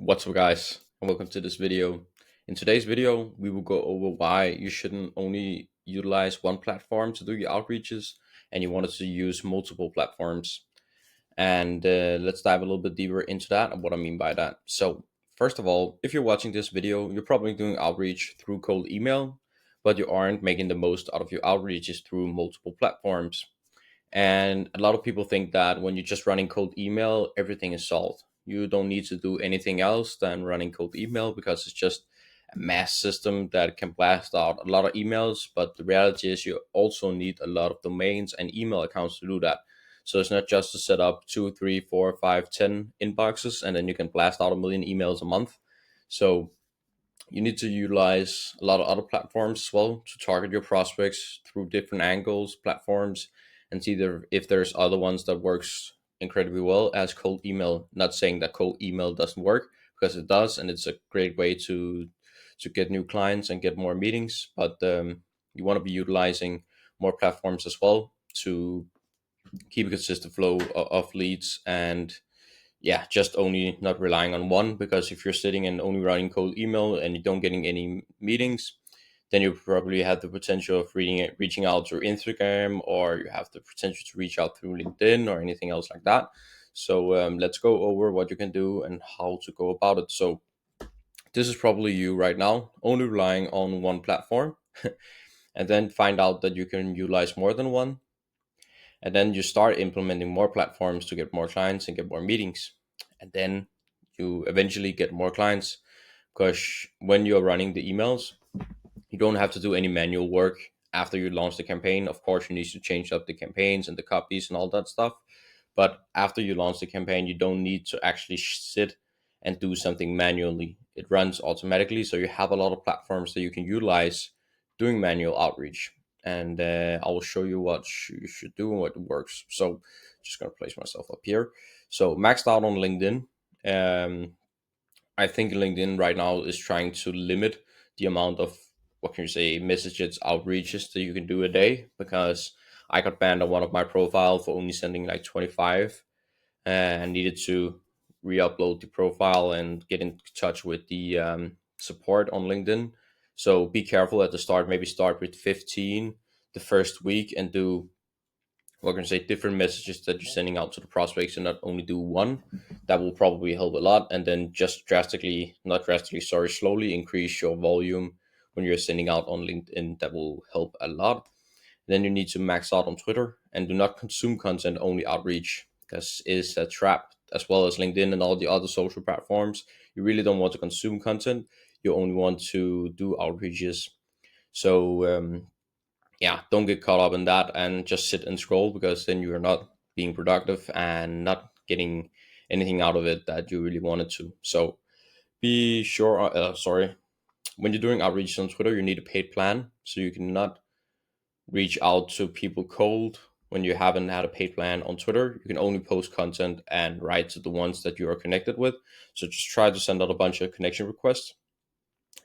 What's up, guys, and welcome to this video. In today's video, we will go over why you shouldn't only utilize one platform to do your outreaches and you wanted to use multiple platforms. And let's dive a little bit deeper into that and what I mean by that. So, first of all, if you're watching this video, you're probably doing outreach through cold email, but you aren't making the most out of your outreaches through multiple platforms. And a lot of people think that when you're just running cold email, everything is solved. You don't need to do anything else than running cold email because it's just a mass system that can blast out a lot of emails. But the reality is, you also need a lot of domains and email accounts to do that. So it's not just to set up 2, 3, 4, 5, 10 inboxes and then you can blast out a million emails a month. So you need to utilize a lot of other platforms as well to target your prospects through different angles, platforms, and see if there's other ones that works incredibly well as cold email. Not saying that cold email doesn't work, because it does, and it's a great way to get new clients and get more meetings. But you want to be utilizing more platforms as well to keep a consistent flow of leads and just only not relying on one, because if you're sitting and only writing cold email and you don't getting any meetings, then you probably have the potential of reaching out through Instagram, or you have the potential to reach out through LinkedIn or anything else like that. So let's go over what you can do and how to go about it. So this is probably you right now, only relying on one platform, and then find out that you can utilize more than one, and then you start implementing more platforms to get more clients and get more meetings, and then you eventually get more clients, because when you're running the emails, you don't have to do any manual work after you launch the campaign. Of course, you need to change up the campaigns and the copies and all that stuff, but after you launch the campaign, you don't need to actually sit and do something manually. It runs automatically, so you have a lot of platforms that you can utilize doing manual outreach. And I will show you what you should do and what works. So just gonna place myself up here. So maxed out on LinkedIn. um, I think LinkedIn right now is trying to limit the amount of, what can you say, messages, outreaches that you can do a day, because I got banned on one of my profile for only sending like 25, and needed to re-upload the profile and get in touch with the support on LinkedIn. So be careful at the start. Maybe start with 15 the first week and do, we're going to say, different messages that you're sending out to the prospects, and not only do one. That will probably help a lot. And then just slowly increase your volume when you're sending out on LinkedIn. That will help a lot. Then you need to max out on Twitter and do not consume content, only outreach, because it's a trap, as well as LinkedIn and all the other social platforms. You really don't want to consume content. You only want to do outreaches. So don't get caught up in that and just sit and scroll, because then you are not being productive and not getting anything out of it that you really wanted to. So be sure, when you're doing outreach on Twitter, you need a paid plan, so you cannot reach out to people cold when you haven't had a paid plan on Twitter. You can only post content and write to the ones that you are connected with. So just try to send out a bunch of connection requests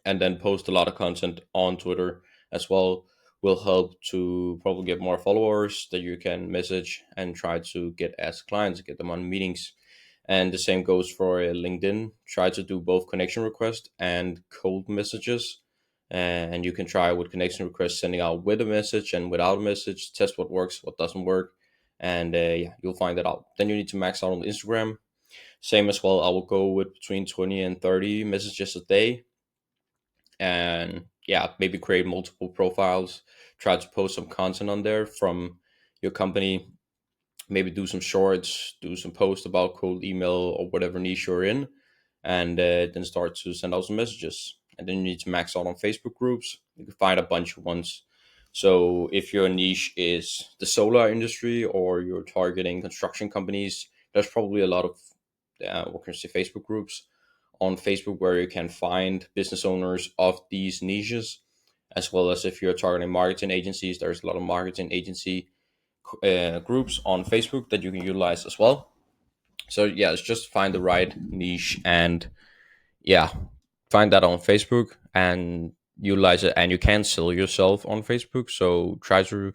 and then post a lot of content on Twitter as well. Will help to probably get more followers that you can message and try to get as clients, get them on meetings. And the same goes for LinkedIn. Try to do both connection requests and cold messages. And you can try with connection requests, sending out with a message and without a message. Test what works, what doesn't work, and you'll find that out. Then you need to max out on Instagram. Same as well. I will go with between 20 and 30 messages a day, and maybe create multiple profiles. Try to post some content on there from your company. Maybe do some shorts, do some posts about cold email or whatever niche you're in, and then start to send out some messages. And then you need to max out on Facebook groups. You can find a bunch of ones. So if your niche is the solar industry, or you're targeting construction companies, there's probably a lot of what can I say, Facebook groups on Facebook where you can find business owners of these niches. As well as if you're targeting marketing agencies, there's a lot of marketing agency groups on Facebook that you can utilize as well. So it's just find the right niche and yeah, find that on Facebook and utilize it. And you can sell yourself on Facebook. So try to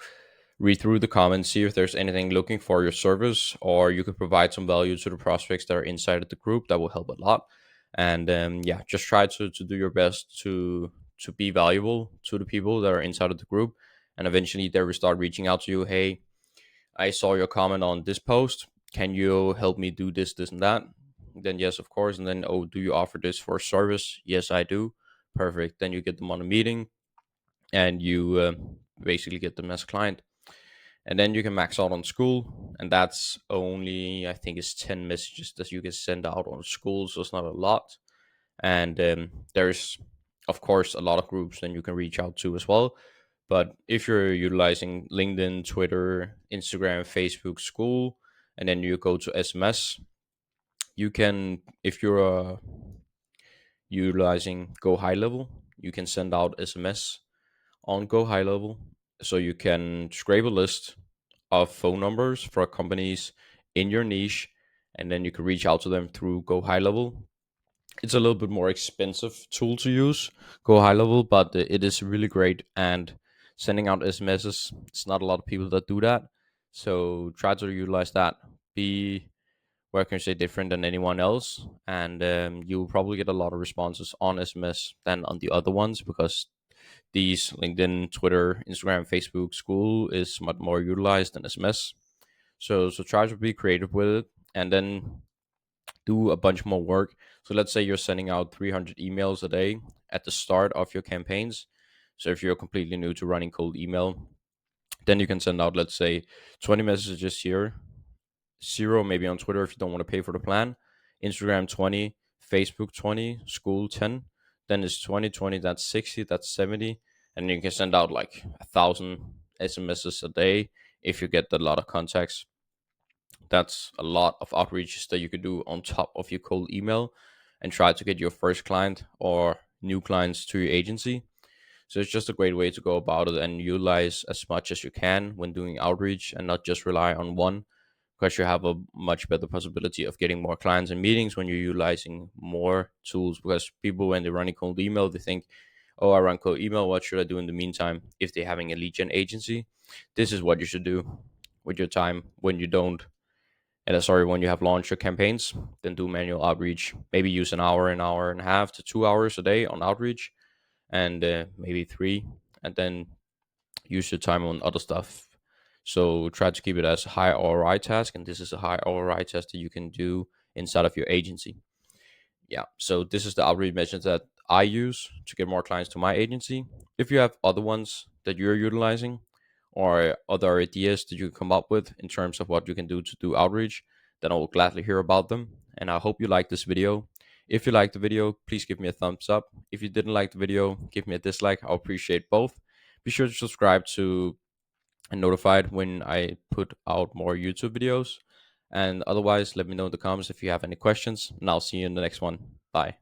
read through the comments, see if there's anything looking for your service, or you could provide some value to the prospects that are inside of the group. That will help a lot. And yeah, just try to do your best to be valuable to the people that are inside of the group, and eventually they will start reaching out to you. Hey, I saw your comment on this post. Can you help me do this, this, and that? Then yes, of course. And then, oh, do you offer this for service? Yes, I do. Perfect. Then you get them on a meeting, and you basically get them as a client. And then you can max out on school, and that's only, I think, it's 10 messages that you can send out on school, so it's not a lot. And there's, of course, a lot of groups then you can reach out to as well. But if you're utilizing LinkedIn, Twitter, Instagram, Facebook, school, and then you go to SMS, you can, if you're utilizing Go High Level, you can send out SMS on Go High Level. So you can scrape a list of phone numbers for companies in your niche, and then you can reach out to them through Go High Level. It's a little bit more expensive tool to use, Go High Level, but it is really great. And sending out SMSs, it's not a lot of people that do that. So try to utilize that. Be, where can you say, different than anyone else, and you'll probably get a lot of responses on SMS than on the other ones, because these LinkedIn, Twitter, Instagram, Facebook, school is much more utilized than SMS. So try to be creative with it, and then do a bunch more work. So let's say you're sending out 300 emails a day at the start of your campaigns. So if you're completely new to running cold email, then you can send out, let's say, 20 messages here, zero maybe on Twitter if you don't want to pay for the plan, Instagram 20, Facebook 20, school 10. Then it's 20, 20, that's 60, that's 70. And you can send out like 1,000 SMSs a day if you get a lot of contacts. That's a lot of outreaches that you could do on top of your cold email, and try to get your first client or new clients to your agency. So it's just a great way to go about it and utilize as much as you can when doing outreach, and not just rely on one, because you have a much better possibility of getting more clients and meetings when you're utilizing more tools. Because people, when they're running cold email, they think, oh, I run cold email, what should I do in the meantime? If they're having a lead gen agency, this is what you should do with your time when you don't sorry, when you have launched your campaigns. Then do manual outreach. Maybe use an hour and a half to 2 hours a day on outreach, and maybe three, and then use your time on other stuff. So try to keep it as a high ROI task, and this is a high ROI task that you can do inside of your agency. Yeah, so this is the outreach methods that I use to get more clients to my agency. If you have other ones that you're utilizing, or other ideas that you come up with in terms of what you can do to do outreach, then I will gladly hear about them. And I hope you like this video. If you liked the video, please give me a thumbs up. If you didn't like the video, give me a dislike. I'll appreciate both. Be sure to subscribe to and notified when I put out more YouTube videos. And otherwise, let me know in the comments if you have any questions, and I'll see you in the next one. Bye.